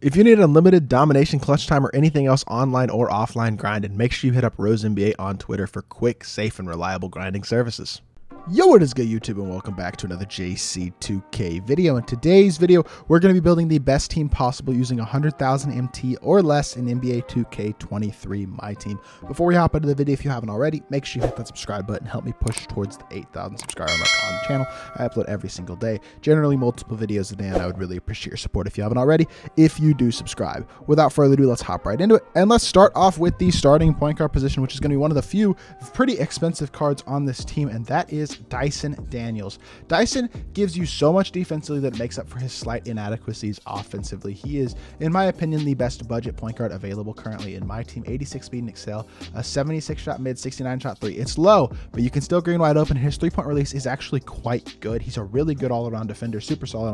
If you need unlimited domination, clutch time, or anything else online or offline grinding, make sure you hit up RoseNBA on Twitter for quick, safe, and reliable grinding services. Yo, what is good, YouTube, and welcome back to another JC2K video. In today's video, we're going to be building the best team possible using 100,000 MT or less in NBA 2K23 MyTEAM. Before we hop into the video, if you haven't already, make sure you hit that subscribe button. Help me push towards the 8,000 subscriber mark on the channel. I upload every single day, generally multiple videos a day, and I would really appreciate your support if you haven't already, if you do subscribe. Without further ado, let's hop right into it, and let's start off with the starting point guard position, which is going to be one of the few pretty expensive cards on this team, and that is Dyson Daniels. Dyson gives you so much defensively that it makes up for his slight inadequacies offensively. He is, in my opinion, the best budget point guard available currently in my team. 86 speed and excel, a 76 shot mid, 69 shot three. It's low, but you can still green wide open. His three-point release is actually quite good. He's a really good all-around defender, super solid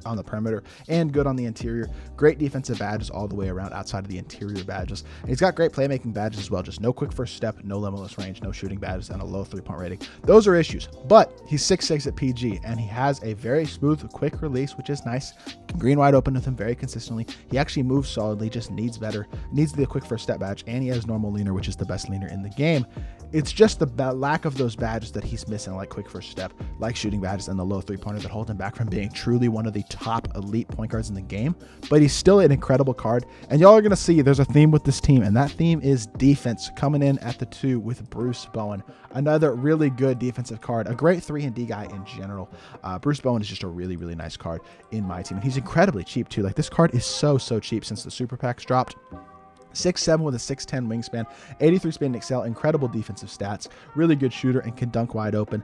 on the perimeter and good on the interior. Great defensive badges all the way around outside of the interior badges. And he's got great playmaking badges as well. Just no quick first step, no limitless range, no shooting badges, and a low three-point rating. Those are issues. But he's 6'6" at PG, and he has a very smooth, quick release, which is nice. Can green wide open with him very consistently. He actually moves solidly, just needs the quick first step badge, and he has normal leaner, which is the best leaner in the game. It's just the lack of those badges that he's missing, like quick first step, like shooting badges, and the low three-pointer that hold him back from being truly one of the top elite point guards in the game. But he's still an incredible card, and y'all are going to see there's a theme with this team, and that theme is defense, coming in at the 2 with Bruce Bowen. Another really good defensive card, a great 3-and-D guy in general. Bruce Bowen is just a really, really nice card in my team, and he's incredibly cheap too. Like, this card is so cheap since the super packs dropped. 6'7" with a 6'10" wingspan, 83 speed and excel, incredible defensive stats, really good shooter, and can dunk wide open.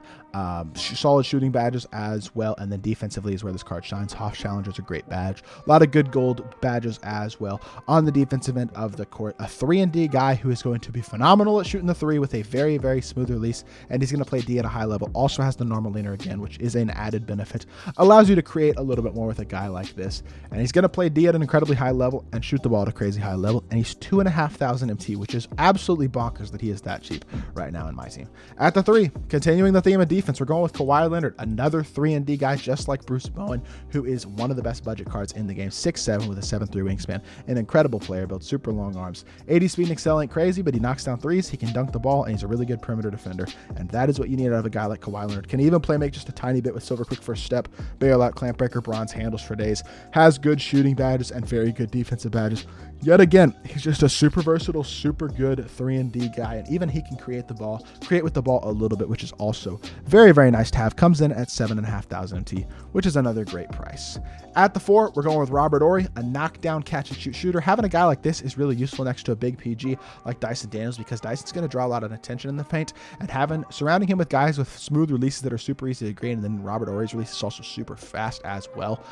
Solid shooting badges as well, and then defensively is where this card shines. Hoff Challenger's a great badge. A lot of good gold badges as well. On the defensive end of the court, a 3-and-D guy who is going to be phenomenal at shooting the 3 with a very, very smooth release, and he's going to play D at a high level. Also has the normal leaner again, which is an added benefit. Allows you to create a little bit more with a guy like this, and he's going to play D at an incredibly high level and shoot the ball at a crazy high level, and he's 2,500 MT, which is absolutely bonkers that he is that cheap right now in my team. At the 3, continuing the theme of defense, we're going with Kawhi Leonard, another 3-and-D guy just like Bruce Bowen, who is one of the best budget cards in the game. 6'7" with a 7'3" wingspan, an incredible player build, super long arms, 80 speed and excel ain't crazy, but he knocks down threes, he can dunk the ball, and he's a really good perimeter defender, and that is what you need out of a guy like Kawhi Leonard. Can even play make just a tiny bit with silver quick first step, bailout, clamp breaker, bronze handles for days, has good shooting badges and very good defensive badges. Yet again, he's just a super versatile, super good 3-and-D guy, and even he can create with the ball a little bit, which is also very, very nice to have. Comes in at 7,500 MT, which is another great price. At the 4, we're going with Robert Horry, a knockdown catch and shoot shooter. Having a guy like this is really useful next to a big PG like Dyson Daniels, because Dyson's going to draw a lot of attention in the paint, and surrounding him with guys with smooth releases that are super easy to green, and then Robert Horry's release is also super fast as well.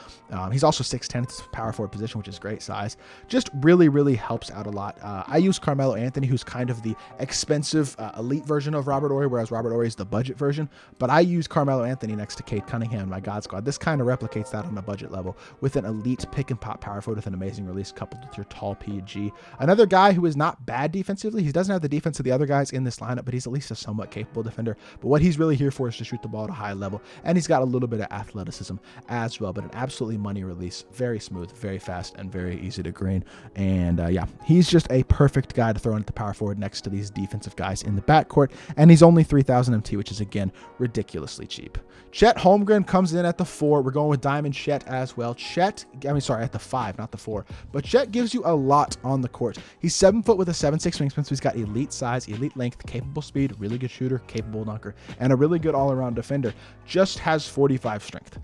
He's also 6'10", it's a power forward position, which is great size. Just really helps out a lot. I use Carmelo Anthony, who's kind of the expensive elite version of Robert Horry, whereas Robert Horry is the budget version, but I use Carmelo Anthony next to Cade Cunningham in my God Squad. This kind of replicates that on a budget level with an elite pick and pop power forward with an amazing release coupled with your tall PG. Another guy who is not bad defensively. He doesn't have the defense of the other guys in this lineup, but he's at least a somewhat capable defender. But what he's really here for is to shoot the ball at a high level, and he's got a little bit of athleticism as well, but an absolutely money release, very smooth, very fast, and very easy to green. And yeah, he's just a perfect guy to throw in at the power forward next to these defensive guys in the backcourt, and he's only 3,000 MT, which is again ridiculously cheap. Chet Holmgren comes in at the 4. We're going with Diamond Chet as well. At the 5, not the 4. But Chet gives you a lot on the court. He's 7 foot with a 7'6" wingspan, so he's got elite size, elite length, capable speed, really good shooter, capable dunker, and a really good all-around defender. Just has 45 strength.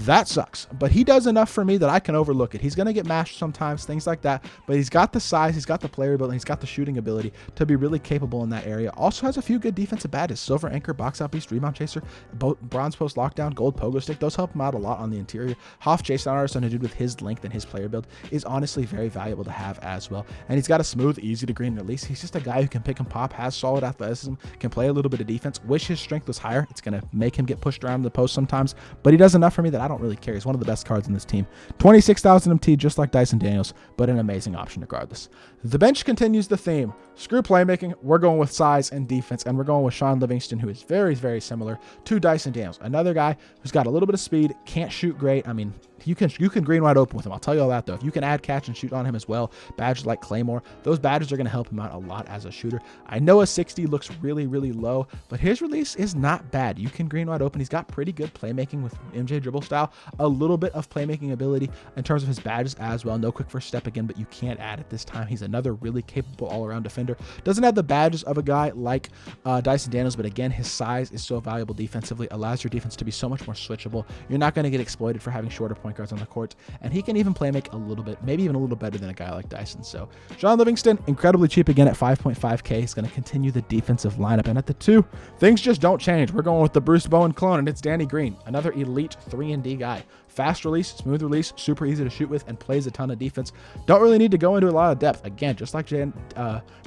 That sucks, but he does enough for me that I can overlook it. He's going to get mashed sometimes, things like that, but he's got the size, he's got the player ability, he's got the shooting ability to be really capable in that area. Also has a few good defensive badges: silver anchor, box out beast, rebound chaser, bronze post lockdown, gold pogo stick. Those help him out a lot on the interior. Hoff chase artist, on a dude with his length and his player build, is honestly very valuable to have as well. And he's got a smooth, easy to green release. He's just a guy who can pick and pop, has solid athleticism, can play a little bit of defense. Wish his strength was higher. It's going to make him get pushed around the post sometimes, but he does enough for me that I don't really care. He's one of the best cards in this team. 26,000 MT, just like Dyson Daniels, but an amazing option regardless. The bench continues the theme. Screw playmaking. We're going with size and defense, and we're going with Sean Livingston, who is very, very similar to Dyson Daniels. Another guy who's got a little bit of speed, can't shoot great. I mean, You can green wide open with him. I'll tell you all that though. If you can add catch and shoot on him as well, badges like Claymore, those badges are going to help him out a lot as a shooter. I know a 60 looks really, really low, but his release is not bad. You can green wide open. He's got pretty good playmaking with MJ dribble style, a little bit of playmaking ability in terms of his badges as well. No quick first step again, but you can't add it this time. He's another really capable all-around defender. Doesn't have the badges of a guy like Dyson Daniels, but again, his size is so valuable defensively, allows your defense to be so much more switchable. You're not going to get exploited for having shorter point guards on the court, and he can even play make a little bit, maybe even a little better than a guy like Dyson. So John Livingston, incredibly cheap again at 5.5K. He's going to continue the defensive lineup, and at the 2, things just don't change. We're going with the Bruce Bowen clone, and it's Danny Green, another elite 3-and-D guy. Fast release, smooth release, super easy to shoot with, and plays a ton of defense. Don't really need to go into a lot of depth. Again, just like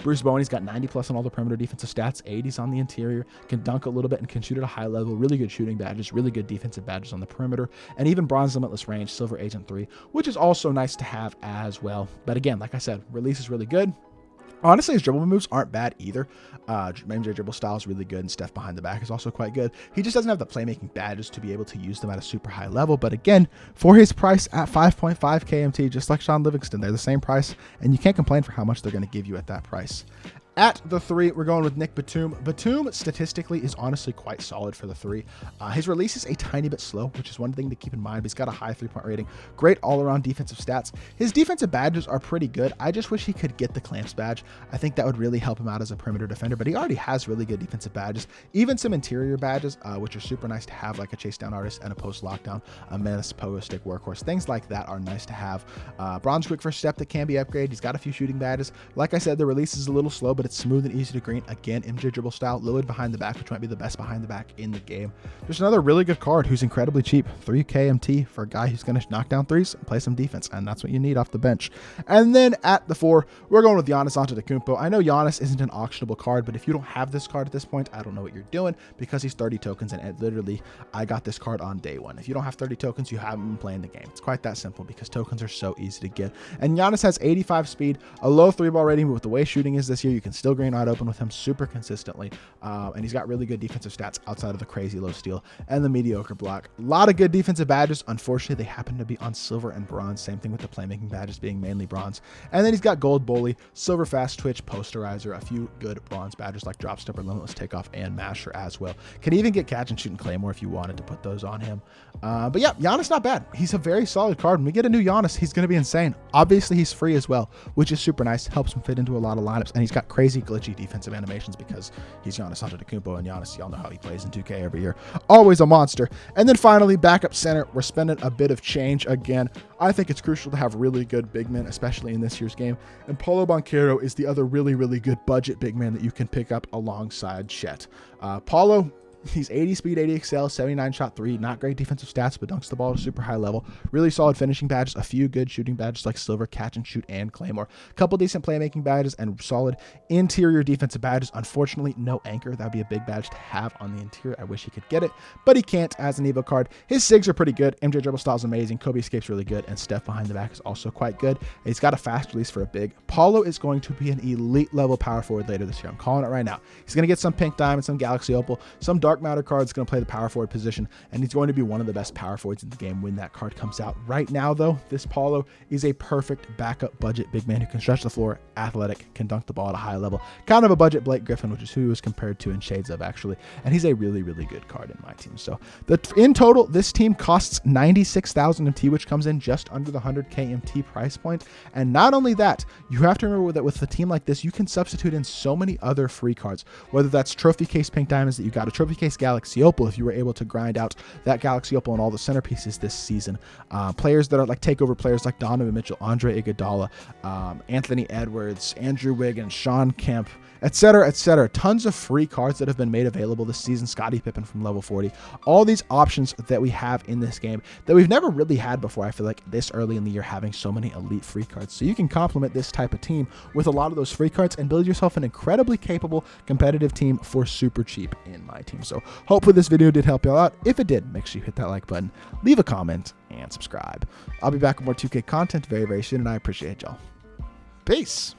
Bruce Bowen, he's got 90 plus on all the perimeter defensive stats, 80s on the interior, can dunk a little bit and can shoot at a high level. Really good shooting badges, really good defensive badges on the perimeter, and even bronze limitless range, silver agent 3, which is also nice to have as well. But again, like I said, release is really good. Honestly, his dribble moves aren't bad either. MJ dribble style is really good, and Steph behind the back is also quite good. He just doesn't have the playmaking badges to be able to use them at a super high level. But again, for his price at 5.5 KMT, just like Sean Livingston, they're the same price, and you can't complain for how much they're going to give you at that price. At the 3, we're going with Nick Batum. Batum statistically is honestly quite solid for the 3. His release is a tiny bit slow, which is one thing to keep in mind, but he's got a high 3-point rating. Great all-around defensive stats. His defensive badges are pretty good. I just wish he could get the clamps badge. I think that would really help him out as a perimeter defender, but he already has really good defensive badges, even some interior badges, which are super nice to have, like a chase down artist and a post lockdown, a menace, pogo stick, workhorse. Things like that are nice to have. Bronze quick first step that can be upgraded. He's got a few shooting badges. Like I said, the release is a little slow, but it's smooth and easy to green. Again, MJ dribble style, Lillard behind the back, which might be the best behind the back in the game. Just another really good card who's incredibly cheap. 3 KMT for a guy who's going to knock down threes and play some defense, and that's what you need off the bench. And then at the 4, we're going with Giannis Antetokounmpo. I know Giannis isn't an auctionable card, but if you don't have this card at this point, I don't know what you're doing, because he's 30 tokens, and literally, I got this card on day 1. If you don't have 30 tokens, you haven't been playing the game. It's quite that simple, because tokens are so easy to get. And Giannis has 85 speed, a low 3-ball rating, but with the way shooting is this year, you can still green wide open with him super consistently, and he's got really good defensive stats outside of the crazy low steal and the mediocre block. A lot of good defensive badges. Unfortunately, they happen to be on silver and bronze. Same thing with the playmaking badges being mainly bronze. And then he's got gold bully, silver fast twitch, posterizer, a few good bronze badges like drop stepper, limitless takeoff, and masher as well. Can even get catch and shoot and claymore if you wanted to put those on him. But yeah, Giannis not bad. He's a very solid card. When we get a new Giannis, he's going to be insane. Obviously, he's free as well, which is super nice. Helps him fit into a lot of lineups, and he's got crazy glitchy defensive animations because he's Giannis Antetokounmpo, and Giannis, y'all know how he plays in 2K every year. Always a monster. And then finally, backup center. We're spending a bit of change again. I think it's crucial to have really good big men, especially in this year's game. And Paulo Banchero is the other really, really good budget big man that you can pick up alongside Chet. Paulo, he's 80 speed, 80 excel, 79 shot 3, not great defensive stats, but dunks the ball at a super high level. Really solid finishing badges, a few good shooting badges like silver, catch and shoot, and claymore. A couple decent playmaking badges and solid interior defensive badges. Unfortunately, no anchor. That would be a big badge to have on the interior. I wish he could get it, but he can't as an Evo card. His SIGs are pretty good. MJ dribble style is amazing. Kobe escape's really good, and Steph behind the back is also quite good. He's got a fast release for a big. Paulo is going to be an elite level power forward later this year. I'm calling it right now. He's going to get some pink diamond, some galaxy opal, some dark matter cards. Going to play the power forward position, and he's going to be one of the best power forwards in the game when that card comes out. Right now, though, this Paulo is a perfect backup budget big man who can stretch the floor, athletic, can dunk the ball at a high level. Kind of a budget Blake Griffin, which is who he was compared to in shades of, actually. And he's a really, really good card in my team. So in total, this team costs 96,000 MT, which comes in just under the 100K MT price point. And not only that, you have to remember that with a team like this, you can substitute in so many other free cards, whether that's trophy case pink diamonds that you got, a trophy case Galaxy Opal if you were able to grind out that Galaxy Opal and all the centerpieces this season. Players that are like takeover players like Donovan Mitchell, Andre Iguodala, Anthony Edwards, Andrew Wiggins, Sean Kemp, etc., etc. Tons of free cards that have been made available this season. Scottie Pippen from level 40. All these options that we have in this game that we've never really had before. I feel like this early in the year having so many elite free cards. So you can complement this type of team with a lot of those free cards and build yourself an incredibly capable competitive team for super cheap in my team. So hopefully this video did help y'all out. If it did, make sure you hit that like button, leave a comment, and subscribe. I'll be back with more 2K content very, very soon, and I appreciate y'all. Peace.